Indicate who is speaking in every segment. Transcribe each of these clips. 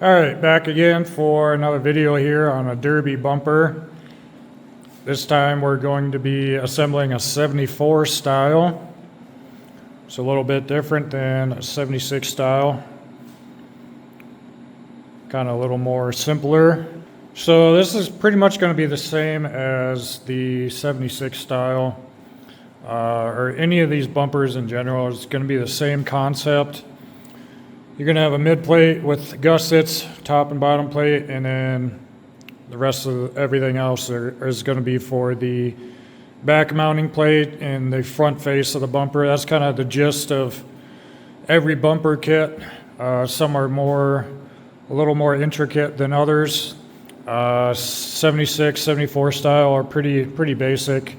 Speaker 1: Alright, back again for another video here on a Derby bumper. This time we're going to be assembling a 74 style. It's a little bit different than a 76 style. Kind of a little more simpler. So this is pretty much going to be the same as the 76 style. Or any of these bumpers in general. It's going to be the same concept. You're going to have a mid plate with gussets, top and bottom plate, and then the rest of everything else is going to be for the back mounting plate and the front face of the bumper. That's kind of the gist of every bumper kit. Some are a little more intricate than others. 76, 74 style are pretty basic.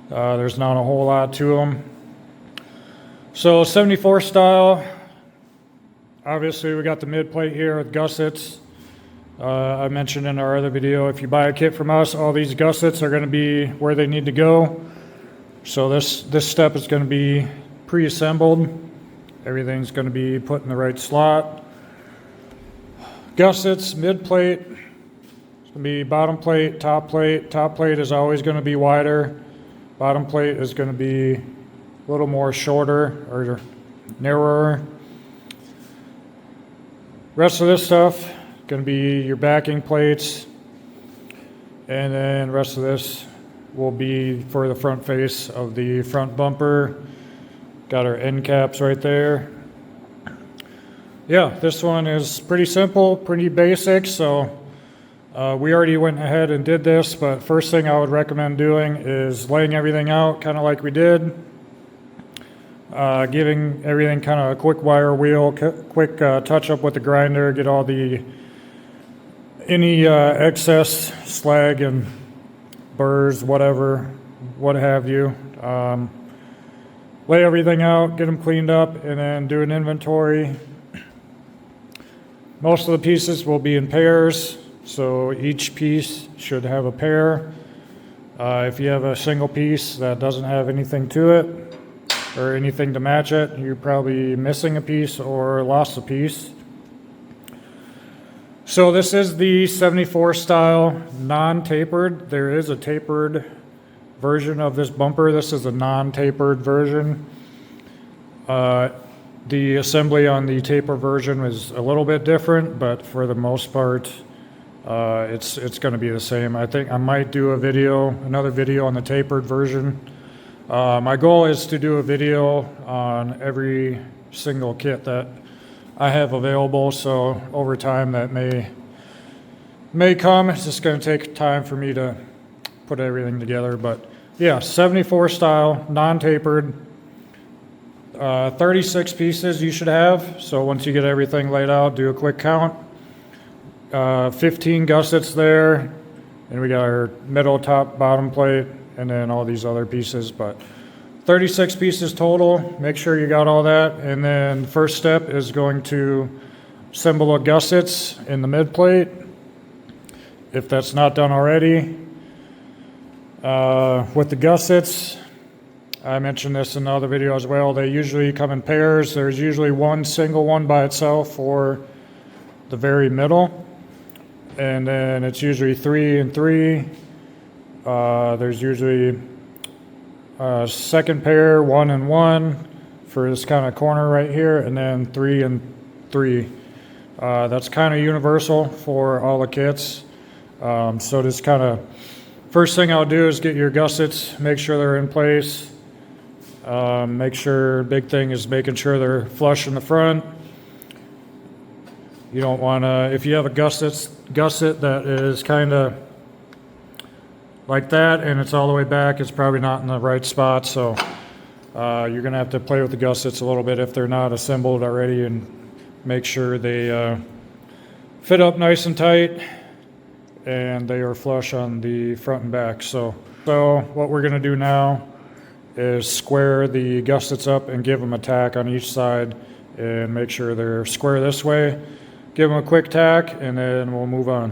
Speaker 1: There's not a whole lot to them. So 74 style. Obviously, we got the mid plate here with gussets. I mentioned in our other video, if you buy a kit from us, all these gussets are going to be where they need to go. So this step is going to be pre-assembled. Everything's going to be put in the right slot. Gussets, mid plate. It's going to be bottom plate, top plate. Top plate is always going to be wider. Bottom plate is going to be a little more shorter or narrower. Rest of this stuff going to be your backing plates, and then the rest of this will be for the front face of the front bumper. Got our end caps right there. Yeah, this one is pretty simple, pretty basic, so we already went ahead and did this, but first thing I would recommend doing is laying everything out kind of like we did. Giving everything kind of a quick wire wheel, quick touch up with the grinder, get all any excess slag and burrs, whatever, what have you. Lay everything out, get them cleaned up, and then do an inventory. Most of the pieces will be in pairs, so each piece should have a pair. If you have a single piece that doesn't have anything to it, or anything to match it, you're probably missing a piece or lost a piece. So this is the 74 style non-tapered. There is a tapered version of this bumper. This is a non-tapered version. The assembly on the taper version is a little bit different, but for the most part, it's going to be the same. I think I might do another video on the tapered version. My goal is to do a video on every single kit that I have available, so over time that may come. It's just going to take time for me to put everything together, but yeah, 74 style, non-tapered, 36 pieces you should have. So once you get everything laid out, do a quick count. 15 gussets there, and we got our middle, top, bottom plate, and then all these other pieces, but 36 pieces total. Make sure you got all that. And then the first step is going to assemble the gussets in the mid plate, if that's not done already. With the gussets, I mentioned this in another video as well, they usually come in pairs. There's usually one single one by itself for the very middle, and then it's usually 3 and 3. There's usually a second pair, 1 and 1 for this kind of corner right here, and then 3 and 3. That's kind of universal for all the kits. So this kind of first thing I'll do is get your gussets, make sure they're in place. Make sure, big thing is making sure they're flush in the front. You don't want to, if you have a gusset that is kind of like that and it's all the way back, it's probably not in the right spot. So you're going to have to play with the gussets a little bit if they're not assembled already, and make sure they fit up nice and tight and they are flush on the front and back. So what we're going to do now is square the gussets up and give them a tack on each side and make sure they're square this way. Give them a quick tack and then we'll move on.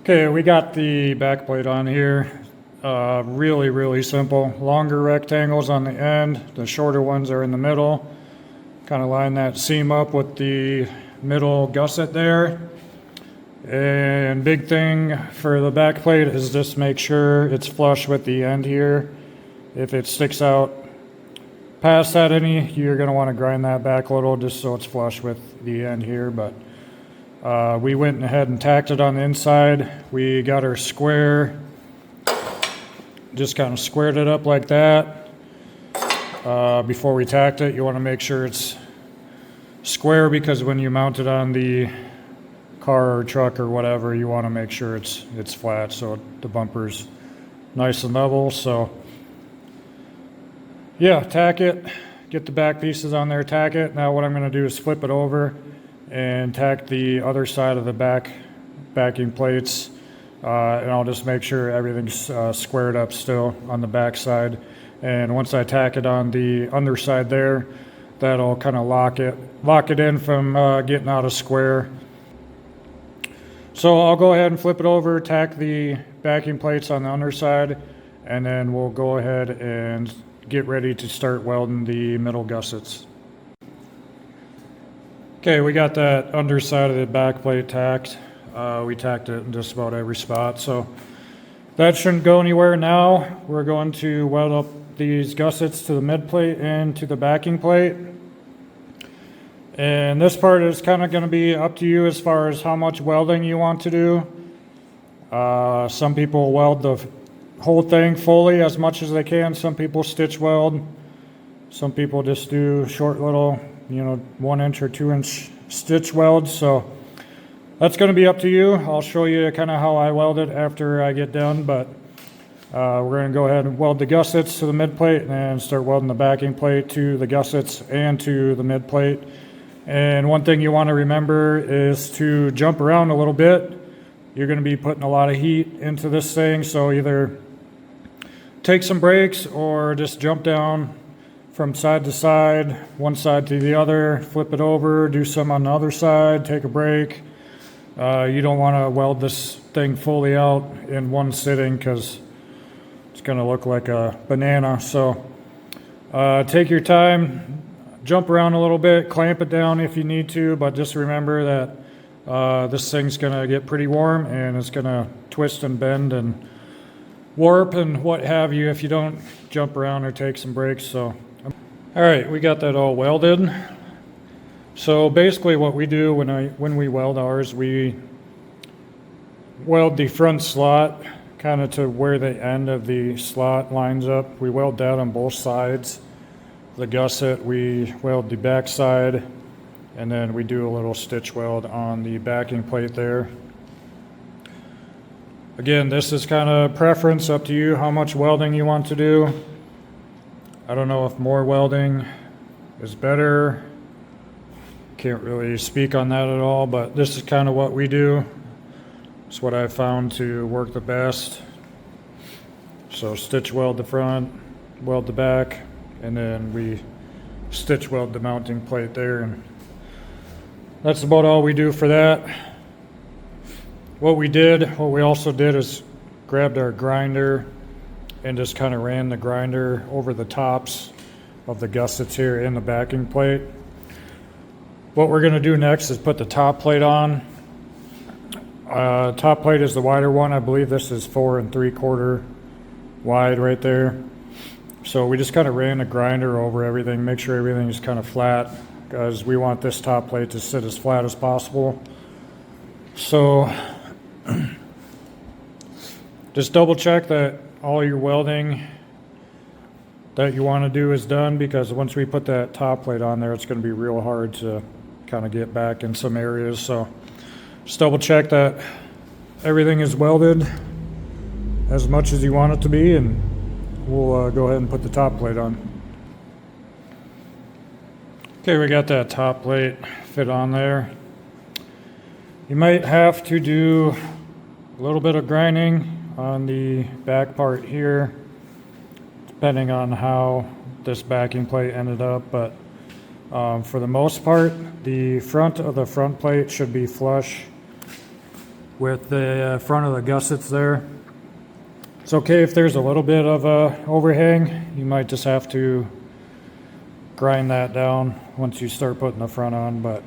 Speaker 1: Okay, we got the back plate on here. Really simple. Longer rectangles on the end. The shorter ones are in the middle. Kind of line that seam up with the middle gusset there. And big thing for the back plate is just make sure it's flush with the end here. If it sticks out past that any, you're going to want to grind that back a little just so it's flush with the end here. But we went ahead and tacked it on the inside. We got our square, just kind of squared it up like that. Before we tacked it, you want to make sure it's square, because when you mount it on the car or truck or whatever, you want to make sure it's flat so the bumper's nice and level. So yeah, tack it, get the back pieces on there, tack it. Now what I'm going to do is flip it over and tack the other side of the backing plates, and I'll just make sure everything's squared up still on the back side. And once I tack it on the underside there, that'll kind of lock it in from getting out of square. So I'll go ahead and flip it over, tack the backing plates on the underside, and then we'll go ahead and get ready to start welding the middle gussets. Okay, we got that underside of the back plate tacked. We tacked it in just about every spot, so that shouldn't go anywhere. Now we're going to weld up these gussets to the mid plate and to the backing plate. And this part is kind of going to be up to you as far as how much welding you want to do. Some people weld the whole thing fully as much as they can. Some people stitch weld. Some people just do short little, 1 inch or 2 inch stitch welds. So that's going to be up to you. I'll show you kind of how I weld it after I get done, but we're going to go ahead and weld the gussets to the mid plate and then start welding the backing plate to the gussets and to the mid plate. And one thing you want to remember is to jump around a little bit. You're going to be putting a lot of heat into this thing, so either take some breaks or just jump down from side to side, one side to the other, flip it over, do some on the other side, take a break. You don't want to weld this thing fully out in one sitting because it's going to look like a banana. So take your time. Jump around a little bit, clamp it down if you need to, but just remember that this thing's going to get pretty warm and it's going to twist and bend and warp and what have you if you don't jump around or take some breaks. So, all right, we got that all welded. So basically what we do when we weld ours, we weld the front slot kind of to where the end of the slot lines up. We weld that on both sides. The gusset, we weld the back side, and then we do a little stitch weld on the backing plate there. Again, this is kind of preference, up to you how much welding you want to do. I don't know if more welding is better. Can't really speak on that at all, but this is kind of what we do. It's what I found to work the best. So stitch weld the front, weld the back, and then we stitch weld the mounting plate there, and that's about all we do for that. What we also did is grabbed our grinder and just kind of ran the grinder over the tops of the gussets here in the backing plate. What we're going to do next is put the top plate on. Top plate is the wider one. I believe this is 4 3/4 wide right there. So we just kind of ran a grinder over everything, make sure everything is kind of flat, because we want this top plate to sit as flat as possible. So just double check that all your welding that you want to do is done, because once we put that top plate on there, it's going to be real hard to kind of get back in some areas. So just double check that everything is welded as much as you want it to be, and we'll go ahead and put the top plate on. Okay, we got that top plate fit on there. You might have to do a little bit of grinding on the back part here, depending on how this backing plate ended up, but for the most part, the front of the front plate should be flush with the front of the gussets there. It's okay if there's a little bit of a overhang. You might just have to grind that down once you start putting the front on, but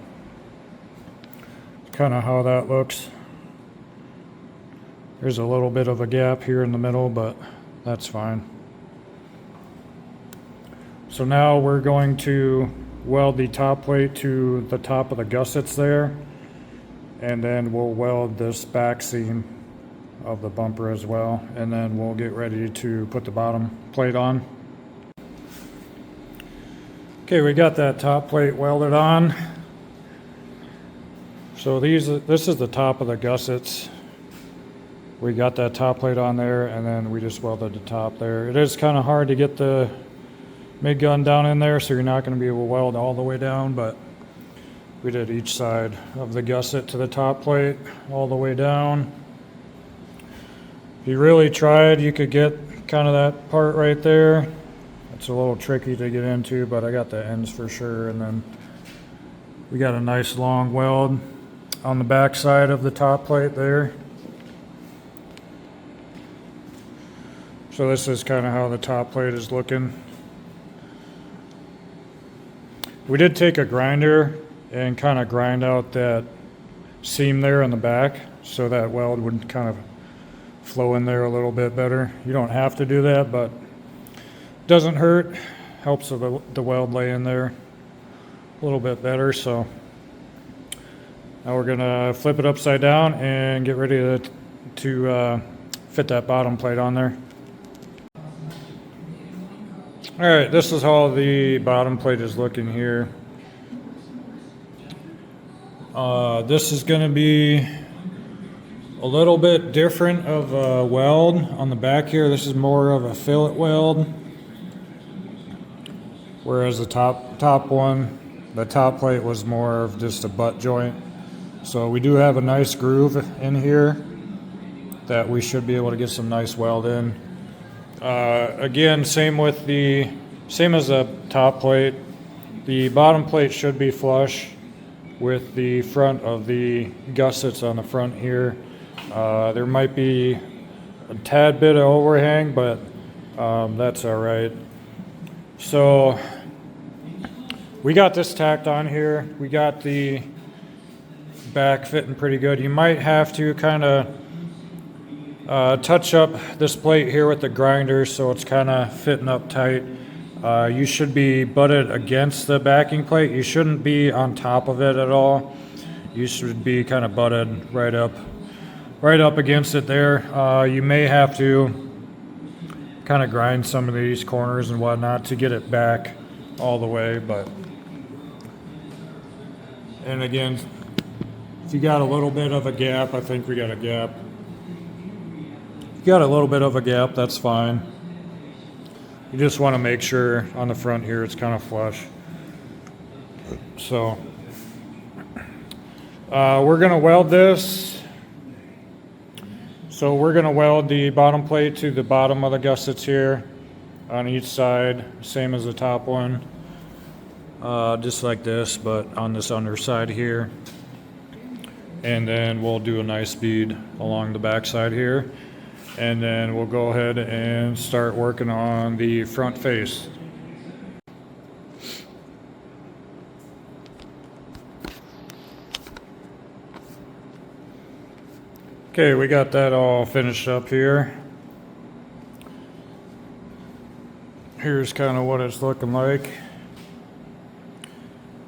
Speaker 1: kind of how that looks. There's a little bit of a gap here in the middle, but that's fine. So now we're going to weld the top plate to the top of the gussets there, and then we'll weld this back seam of the bumper as well, and then we'll get ready to put the bottom plate on. Okay, we got that top plate welded on. So this is the top of the gussets. We got that top plate on there, and then we just welded the top there. It is kind of hard to get the MIG gun down in there, so you're not going to be able to weld all the way down, but we did each side of the gusset to the top plate all the way down. If you really tried, you could get kind of that part right there. It's a little tricky to get into, but I got the ends for sure. And then we got a nice long weld on the back side of the top plate there. So this is kind of how the top plate is looking. We did take a grinder and kind of grind out that seam there in the back so that weld would kind of flow in there a little bit better. You don't have to do that, but it doesn't hurt. Helps the weld lay in there a little bit better. So now we're gonna flip it upside down and get ready to fit that bottom plate on there. All right, this is how the bottom plate is looking here. This is going to be a little bit different of a weld on the back here. This is more of a fillet weld, whereas the top one, the top plate was more of just a butt joint. So we do have a nice groove in here that we should be able to get some nice weld in. Again, same as the top plate. The bottom plate should be flush with the front of the gussets on the front here. There might be a tad bit of overhang, but that's all right. So we got this tacked on here. We got the back fitting pretty good. You might have to kind of touch up this plate here with the grinder so it's kind of fitting up tight. You should be butted against the backing plate. You shouldn't be on top of it at all. You should be kind of butted right up against it there. You may have to kind of grind some of these corners and whatnot to get it back all the way, and again, if you got a little bit of a gap, I think we got a gap. If you got a little bit of a gap, that's fine. You just want to make sure on the front here it's kind of flush. So we're going to weld this. So we're going to weld the bottom plate to the bottom of the gussets here on each side, same as the top one. Just like this, but on this underside here. And then we'll do a nice bead along the back side here. And then we'll go ahead and start working on the front face. Okay, we got that all finished up here. Here's kind of what it's looking like.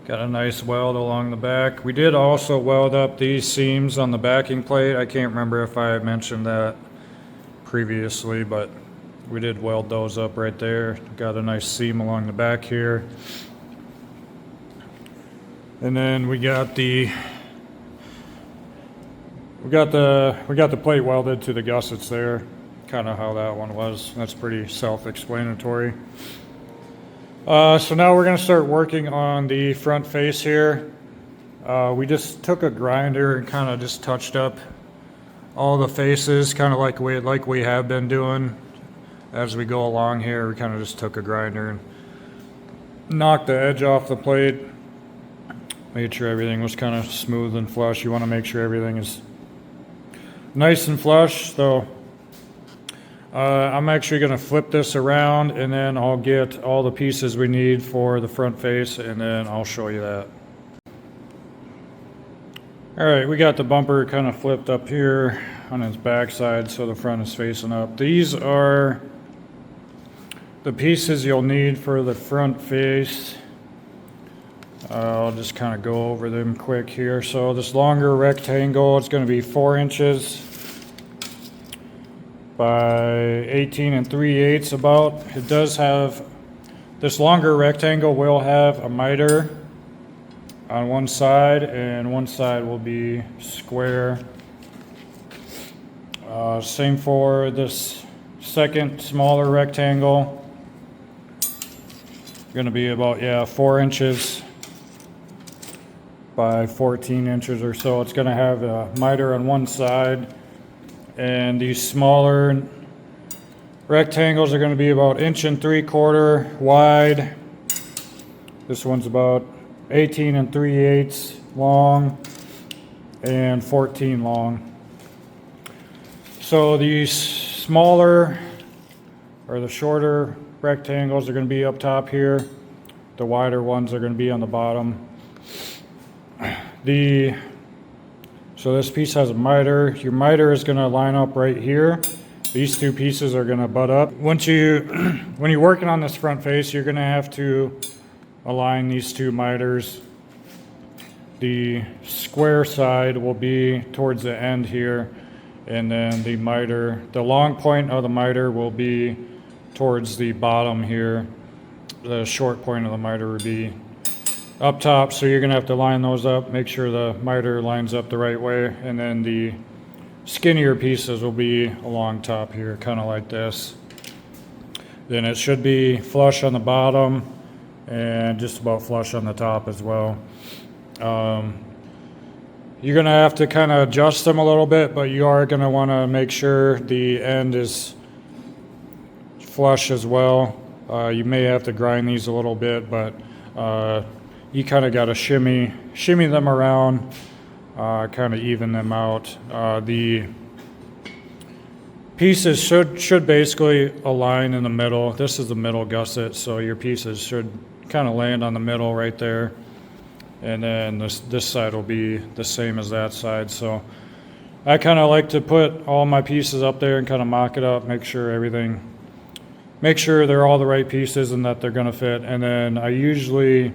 Speaker 1: Got a nice weld along the back. We did also weld up these seams on the backing plate. I can't remember if I mentioned that previously, but we did weld those up right there. Got a nice seam along the back here. And then we got the plate welded to the gussets there. Kind of how that one was. That's pretty self-explanatory. So now we're going to start working on the front face here. We just took a grinder and kind of just touched up all the faces, kind of like we have been doing as we go along here. We kind of just took a grinder and knocked the edge off the plate, made sure everything was kind of smooth and flush. You want to make sure everything is nice and flush. So I'm actually going to flip this around, and then I'll get all the pieces we need for the front face, and then I'll show you that. All right, we got the bumper kind of flipped up here on its backside, so the front is facing up. These are the pieces you'll need for the front face. I'll just kind of go over them quick here. So this longer rectangle, it's going to be 4 inches by 18 3/8 about. It does have, this longer rectangle will have a miter on one side, and one side will be square. Same for this second smaller rectangle. Going to be about 4 inches by 14 inches or so. It's going to have a miter on one side, and these smaller rectangles are going to be about 1 3/4 wide. This one's about 18 3/8 long and 14 long. So these smaller, or the shorter rectangles, are going to be up top here. The wider ones are going to be on the bottom. So this piece has a miter. Your miter is going to line up right here. These two pieces are going to butt up. When you're working on this front face, you're going to have to align these two miters. The square side will be towards the end here, and then the miter, the long point of the miter, will be towards the bottom here. The short point of the miter would be up top, so you're going to have to line those up, make sure the miter lines up the right way, and then the skinnier pieces will be along top here, kind of like this. Then it should be flush on the bottom and just about flush on the top as well. You're going to have to kind of adjust them a little bit, but you are going to want to make sure the end is flush as well. You may have to grind these a little bit, but you kind of got to shimmy them around, kind of even them out. The pieces should basically align in the middle. This is the middle gusset, so your pieces should kind of land on the middle right there. And then this side will be the same as that side. So I kind of like to put all my pieces up there and kind of mock it up, make sure they're all the right pieces and that they're going to fit. And then I usually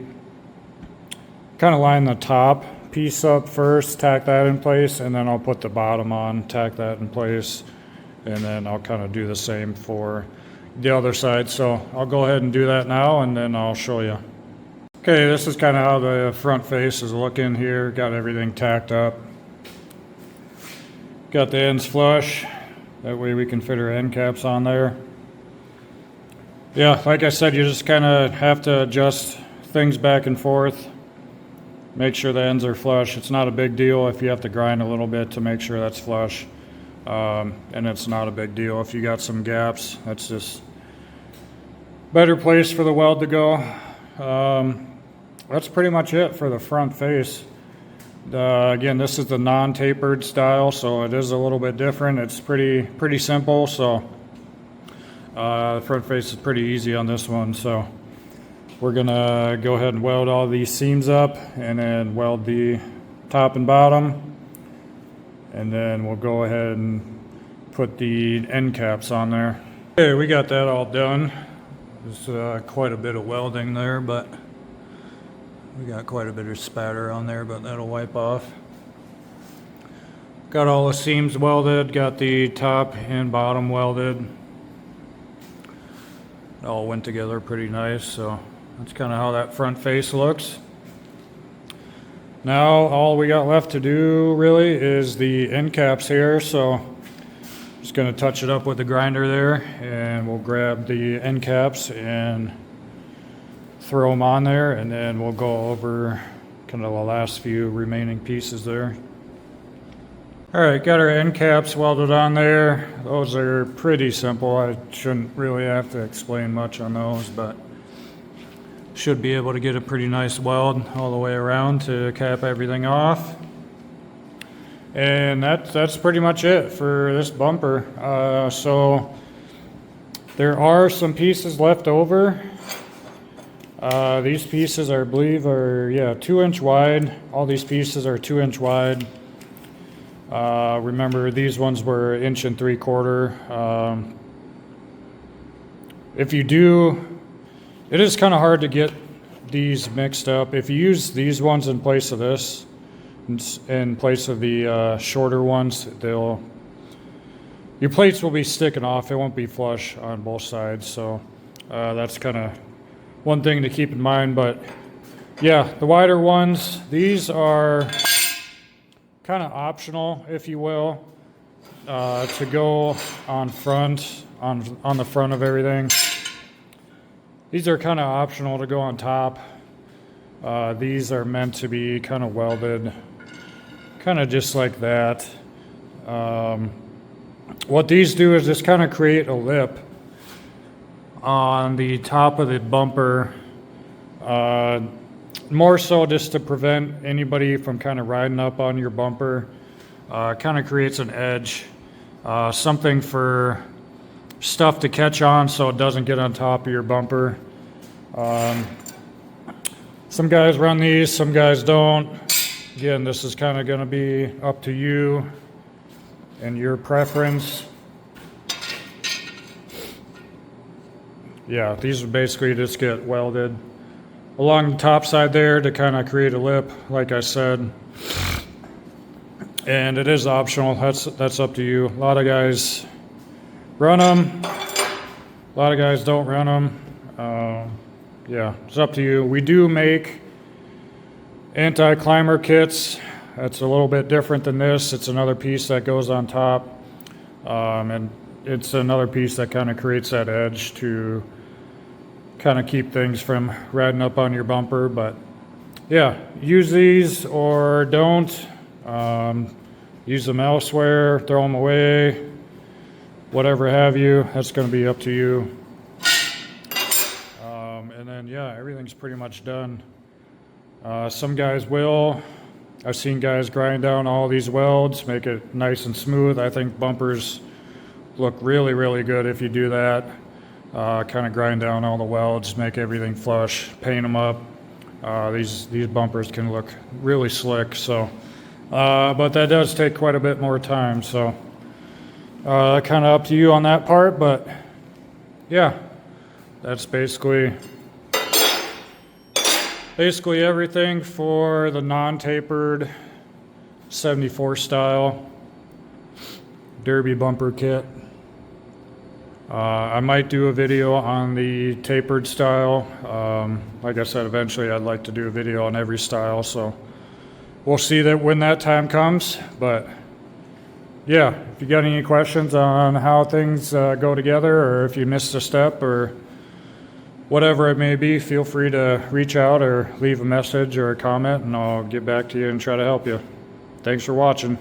Speaker 1: kind of line the top piece up first, tack that in place, and then I'll put the bottom on, tack that in place, and then I'll kind of do the same for the other side. So I'll go ahead and do that now, and then I'll show you. Okay, this is kind of how the front face is looking here. Got everything tacked up. Got the ends flush. That way we can fit our end caps on there. Yeah, like I said, you just kind of have to adjust things back and forth. Make sure the ends are flush. It's not a big deal if you have to grind a little bit to make sure that's flush. And it's not a big deal if you got some gaps. That's just better place for the weld to go. That's pretty much it for the front face. Again, this is the non-tapered style, so it is a little bit different. It's pretty simple. So the front face is pretty easy on this one. So we're gonna go ahead and weld all these seams up, and then weld the top and bottom, and then we'll go ahead and put the end caps on there. Okay, we got that all done. There's quite a bit of welding there, but we got quite a bit of spatter on there, but that'll wipe off. Got all the seams welded, got the top and bottom welded. It all went together pretty nice, so that's kind of how that front face looks. Now all we got left to do really is the end caps here, so just going to touch it up with the grinder there, and we'll grab the end caps and throw them on there, and then we'll go over kind of the last few remaining pieces there. All right, got our end caps welded on there. Those are pretty simple. I shouldn't really have to explain much on those, but should be able to get a pretty nice weld all the way around to cap everything off. And that's pretty much it for this bumper. So there are some pieces left over. These pieces, I believe, are, yeah, 2-inch wide. All these pieces are 2-inch wide. Remember, these ones were 1 3/4 inch. If you do, it is kind of hard to get these mixed up. If you use these ones in place of this, in place of the shorter ones, your plates will be sticking off. It won't be flush on both sides. So that's kind of one thing to keep in mind. But yeah, the wider ones, these are kind of optional, if you will, to go on the front of everything. These are kind of optional to go on top. These are meant to be kind of welded, kind of just like that. What these do is just kind of create a lip on the top of the bumper, more so just to prevent anybody from kind of riding up on your bumper. Kind of creates an edge, something for stuff to catch on so it doesn't get on top of your bumper. Some guys run these, some guys don't. Again, this is kind of going to be up to you and your preference. Yeah, these basically just get welded along the top side there to kind of create a lip, like I said. And it is optional. That's up to you. A lot of guys run them. A lot of guys don't run them. Yeah, it's up to you. We do make anti-climber kits. That's a little bit different than this. It's another piece that goes on top. And it's another piece that kind of creates that edge to kind of keep things from riding up on your bumper. But yeah, use these or don't. Use them elsewhere, throw them away, whatever have you. That's going to be up to you. And then, yeah, everything's pretty much done. Some guys will. I've seen guys grind down all these welds, make it nice and smooth. I think bumpers look really, really good if you do that. Kind of grind down all the welds, make everything flush, paint them up. These bumpers can look really slick. So, but that does take quite a bit more time. So, kind of up to you on that part. But yeah, that's basically everything for the non-tapered 74 style derby bumper kit. I might do a video on the tapered style. Like I said, eventually I'd like to do a video on every style, so we'll see that when that time comes. But yeah, if you got any questions on how things go together, or if you missed a step or whatever it may be, feel free to reach out or leave a message or a comment, and I'll get back to you and try to help you. Thanks for watching.